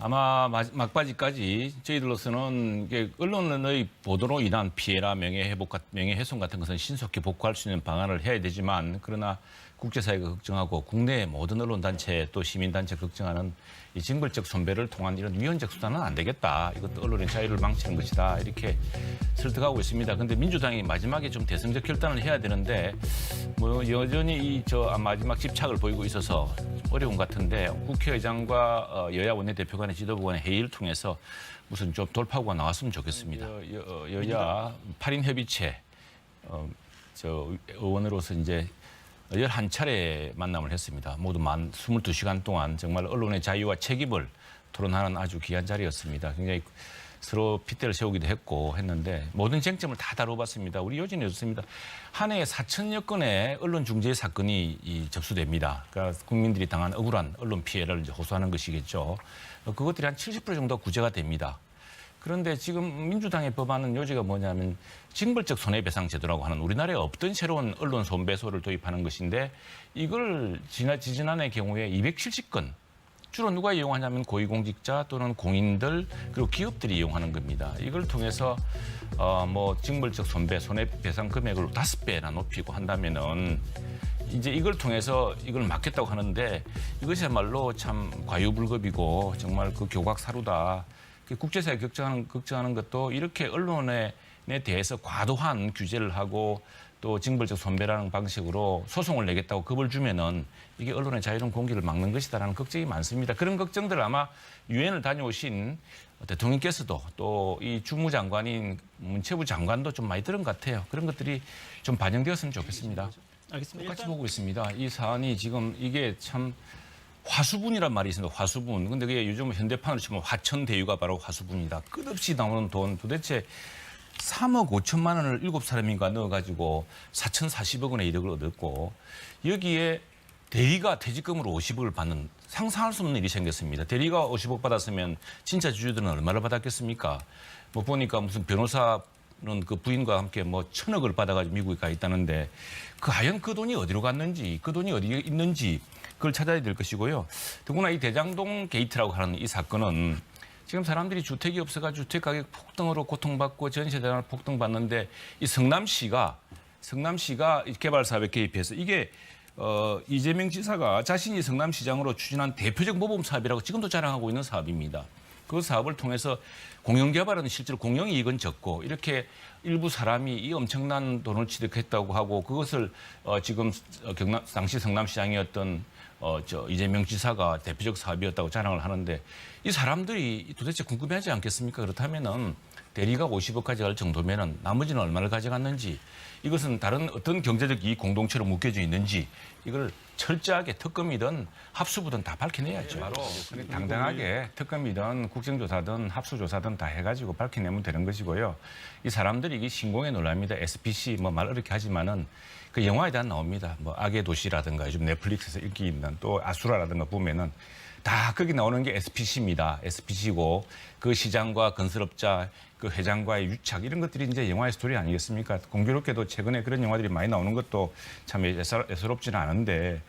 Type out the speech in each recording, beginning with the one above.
아마 막바지까지 저희들로서는 이게 언론의 보도로 인한 피해나 명예훼손 같은 것은 신속히 복구할 수 있는 방안을 해야 되지만 그러나 국제사회가 걱정하고 국내 모든 언론단체 또 시민단체 걱정하는 이 징벌적 손배를 통한 이런 위헌적 수단은 안 되겠다. 이것도 언론의 자유를 망치는 것이다. 이렇게 설득하고 있습니다. 그런데 민주당이 마지막에 좀 대승적 결단을 해야 되는데 뭐 여전히 마지막 집착을 보이고 있어서 어려운 것 같은데 국회의장과 여야 원내대표 간의 지도부 간의 회의를 통해서 무슨 좀 돌파구가 나왔으면 좋겠습니다. 여야 8인 협의체 의원으로서 이제 11차례 만남을 했습니다. 모두 만 22시간 동안 정말 언론의 자유와 책임을 토론하는 아주 귀한 자리였습니다. 굉장히 서로 핏대를 세우기도 했고 했는데 모든 쟁점을 다 다뤄봤습니다. 우리 요즘에 좋습니다. 한 해에 4천여 건의 언론 중재 사건이 접수됩니다. 그러니까 국민들이 당한 억울한 언론 피해를 이제 호소하는 것이겠죠. 그것들이 한 70% 정도 구제가 됩니다. 그런데 지금 민주당의 법안은 요지가 뭐냐면 징벌적 손해배상 제도라고 하는 우리나라에 없던 새로운 언론 손배소를 도입하는 것인데 이걸 지지난해 경우에 270건 주로 누가 이용하냐면 고위공직자 또는 공인들 그리고 기업들이 이용하는 겁니다. 이걸 통해서 징벌적 손해배상 금액을 5배나 높이고 한다면은 이제 이걸 통해서 이걸 막겠다고 하는데 이것이야말로 참 과유불급이고 정말 그 교각사루다. 국제사회 걱정하는 것도 이렇게 언론에 대해서 과도한 규제를 하고 또 징벌적 손배라는 방식으로 소송을 내겠다고 겁을 주면은 이게 언론의 자유로운 공개를 막는 것이다라는 걱정이 많습니다. 그런 걱정들을 아마 유엔을 다녀오신 대통령께서도 또 이 주무장관인 문체부 장관도 좀 많이 들은 것 같아요. 그런 것들이 좀 반영되었으면 좋겠습니다. 알겠습니다. 똑같이 보고 있습니다. 이 사안이 지금 이게 참 화수분이란 말이 있습니다. 화수분. 근데 그게 요즘 현대판으로 치면 화천대유가 바로 화수분이다. 끝없이 나오는 돈 도대체 3억 5천만 원을 7사람인가 넣어가지고 4,040억 원의 이득을 얻었고 여기에 대리가 퇴직금으로 50억을 받는 상상할 수 없는 일이 생겼습니다. 대리가 50억 받았으면 진짜 주주들은 얼마를 받았겠습니까? 뭐 보니까 무슨 변호사는 그 부인과 함께 뭐 1,000억을 받아가지고 미국에 가 있다는데 과연 그 돈이 어디로 갔는지 그 돈이 어디에 있는지 그걸 찾아야 될 것이고요. 더구나 이 대장동 게이트라고 하는 이 사건은 지금 사람들이 주택이 없어가지고 주택 가격 폭등으로 고통받고 전세대란 폭등받는데 이 성남시가 개발 사업에 개입해서 이게 이재명 지사가 자신이 성남시장으로 추진한 대표적 모범 사업이라고 지금도 자랑하고 있는 사업입니다. 그 사업을 통해서 공영개발은 실제로 공영이익은 적고 이렇게 일부 사람이 이 엄청난 돈을 취득했다고 하고 그것을 지금 당시 성남시장이었던 이재명 지사가 대표적 사업이었다고 자랑을 하는데 이 사람들이 도대체 궁금해하지 않겠습니까? 그렇다면은 대리가 50억 가져갈 정도면은 나머지는 얼마를 가져갔는지 이것은 다른 어떤 경제적 이익 공동체로 묶여져 있는지 이걸 철저하게 특검이든 합수부든 다 밝혀내야죠. 바로 당당하게 특검이든 국정조사든 합수조사든 다 해가지고 밝혀내면 되는 것이고요. 이 사람들이 이게 신공에 놀랍니다. SPC 말 이렇게 하지만은 그 영화에 다 나옵니다. 뭐 악의 도시라든가 요즘 넷플릭스에서 인기 있는 또 아수라라든가 보면은 다 거기 나오는 게 SPC입니다. SPC고 그 시장과 건설업자 그 회장과의 유착 이런 것들이 이제 영화의 스토리 아니겠습니까? 공교롭게도 최근에 그런 영화들이 많이 나오는 것도 참 애스럽지는 않은데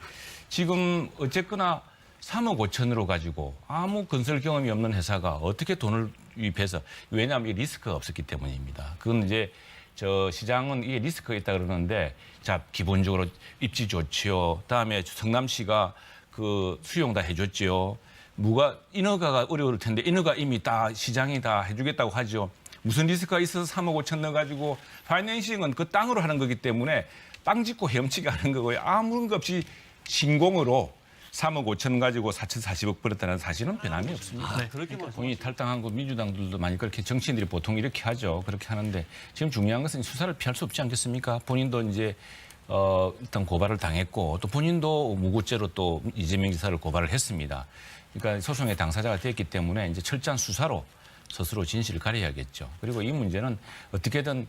지금 어쨌거나 3억 5천으로 가지고 아무 건설 경험이 없는 회사가 어떻게 돈을 유입해서 왜냐하면 이게 리스크가 없었기 때문입니다. 그건 이제 시장은 이게 리스크가 있다 그러는데 자 기본적으로 입지 좋지요. 다음에 성남시가 그 수용 다 해줬지요. 인허가가 어려울 텐데 인허가 이미 다 시장이 다 해주겠다고 하죠. 무슨 리스크가 있어서 3억 5천 넣어가지고 파이낸싱은 그 땅으로 하는 거기 때문에 땅 짓고 헤엄치게 하는 거고요. 아무런 것 없이 신공으로 3억 5천 가지고 4,040억 벌었다는 사실은 변함이 없습니다. 네, 그렇게 본인이 탈당한 거 민주당들도 많이 그렇게 정치인들이 보통 이렇게 하죠. 그렇게 하는데 지금 중요한 것은 수사를 피할 수 없지 않겠습니까? 본인도 이제 일단 고발을 당했고 또 본인도 무고죄로 또 이재명 지사를 고발을 했습니다. 그러니까 소송의 당사자가 됐기 때문에 이제 철저한 수사로 스스로 진실을 가려야겠죠. 그리고 이 문제는 어떻게든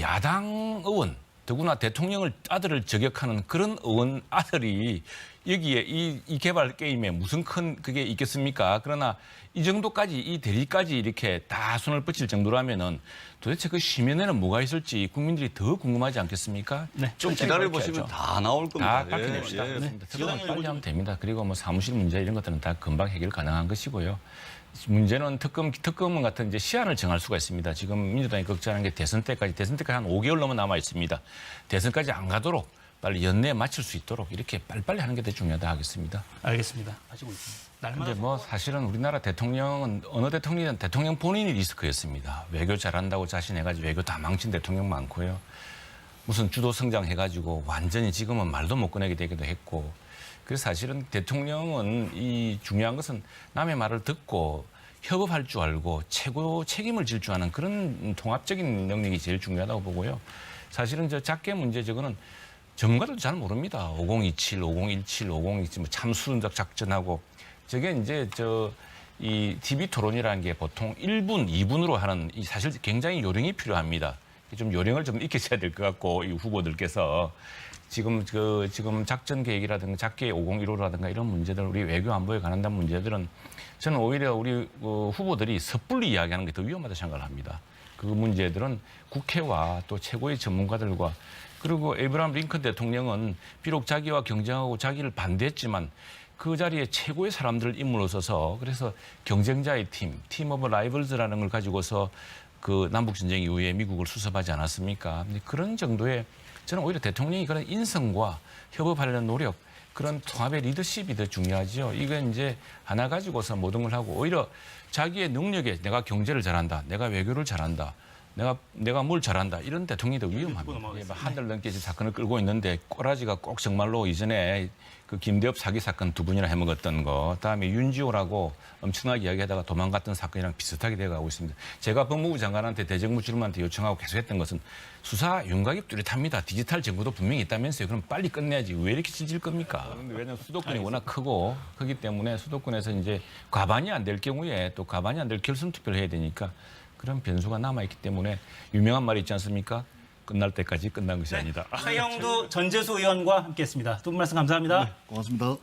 야당 의원 더구나 대통령을 아들을 저격하는 그런 의원 아들이 여기에 이 개발 게임에 무슨 큰 그게 있겠습니까? 그러나 이 정도까지 이 대리까지 이렇게 다 손을 뻗칠 정도라면은 도대체 그 심연에는 뭐가 있을지 국민들이 더 궁금하지 않겠습니까? 네. 좀 기다려 보시면 다 나올 겁니다. 다 밝혀냅시다. 예. 특검은 빨리 하면 됩니다. 그리고 뭐 사무실 문제 이런 것들은 다 금방 해결 가능한 것이고요. 문제는 특검 같은 이제 시한을 정할 수가 있습니다. 지금 민주당이 걱정하는 게 대선 때까지 한 5개월 넘어 남아 있습니다. 대선까지 안 가도록 빨리 연내에 맞출 수 있도록 이렇게 빨리빨리 하는 게 더 중요하다 하겠습니다. 알겠습니다. 하시고 있습니다. 근데 뭐 사실은 우리나라 대통령은 어느 대통령이든 대통령 본인이 리스크였습니다. 외교 잘한다고 자신해가지고 외교 다 망친 대통령 많고요. 무슨 주도 성장해가지고 완전히 지금은 말도 못 꺼내게 되기도 했고. 그래서 사실은 대통령은 이 중요한 것은 남의 말을 듣고 협업할 줄 알고 최고 책임을 질 줄 아는 그런 통합적인 능력이 제일 중요하다고 보고요. 사실은 저 작게 문제 저거는 전문가들도 잘 모릅니다. 5027, 5017, 5027, 뭐 참수운적 작전하고 저게 이제 이 TV 토론이라는 게 보통 1분, 2분으로 하는 이 사실 굉장히 요령이 필요합니다. 좀 요령을 좀 익히셔야 될 것 같고 이 후보들께서 지금 작전 계획이라든가 작게 5015라든가 이런 문제들 우리 외교 안보에 관한 문제들은 저는 오히려 우리 후보들이 섣불리 이야기하는 게 더 위험하다고 생각을 합니다. 그 문제들은 국회와 또 최고의 전문가들과 그리고 에이브라함 링컨 대통령은 비록 자기와 경쟁하고 자기를 반대했지만 그 자리에 최고의 사람들을 인물로 써서 그래서 경쟁자의 팀 오브 라이벌즈라는 걸 가지고서 그 남북전쟁 이후에 미국을 수습하지 않았습니까? 근데 그런 정도의 저는 오히려 대통령이 그런 인성과 협업하려는 노력, 그런 통합의 리더십이 더 중요하죠. 이건 이제 하나 가지고서 모든 걸 하고 오히려 자기의 능력에 내가 경제를 잘한다, 내가 외교를 잘한다, 내가 뭘 잘한다 이런 대통령이 더 위험합니다. 한 달 넘게 사건을 끌고 있는데 꼬라지가 꼭 정말로 이전에 그 김대엽 사기 사건 2분이나 해먹었던 거, 다음에 윤지호라고 엄청나게 이야기하다가 도망갔던 사건이랑 비슷하게 돼가고 있습니다. 제가 법무부 장관한테 대정부 질문한테 요청하고 계속했던 것은 수사 윤곽이 뚜렷합니다. 디지털 정보도 분명히 있다면서요. 그럼 빨리 끝내야지. 왜 이렇게 질질 겁니까? 왜냐하면 수도권이 워낙 크기 때문에 수도권에서 이제 과반이 안 될 경우에 또 과반이 안 될 결선 투표를 해야 되니까 그런 변수가 남아있기 때문에 유명한 말이 있지 않습니까? 끝날 때까지 끝난 것이 아니다. 최영두 전재수 의원과 함께했습니다. 두 분 말씀 감사합니다. 고맙습니다.